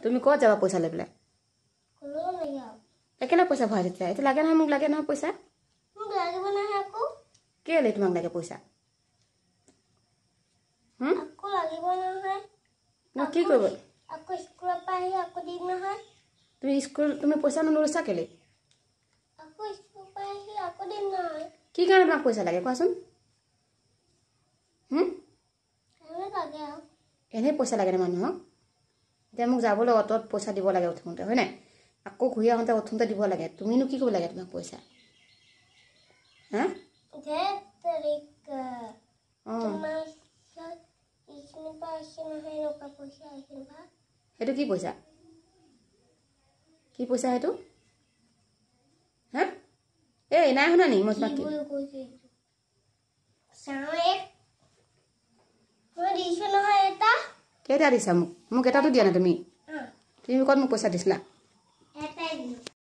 তুমি ক'ত যাবা পইচা লৈ পেলাই একেনে পইচা ভৰাই দিছা এইটো লাগে নহয় মোক লাগে নহয় পইচা কেলে তোমাক লাগে পইচা কি কৰিব তুমি স্কুল তুমি পইচা নলৈছা কেলে কি কাৰণে তোমাক পইচা লাগে কোৱাচোন এনেই পইচা লাগে নে মানুহক এতিয়া মোক যাবলৈ অটত পইচা দিব লাগে উঠোঁতে হয় নাই আকৌ ঘূৰি আহোঁতে উঠোঁতে দিব লাগে তুমিনো কি কৰিব লাগে তোমাক পইচা হা সেইটো কি পইচা সেইটো হা এই নাই শুনা নি মই তোমাক কেইটা দিছা মোক এটাতো দিয়া নাই তুমি ক'ত মোক পইচা দিছিলা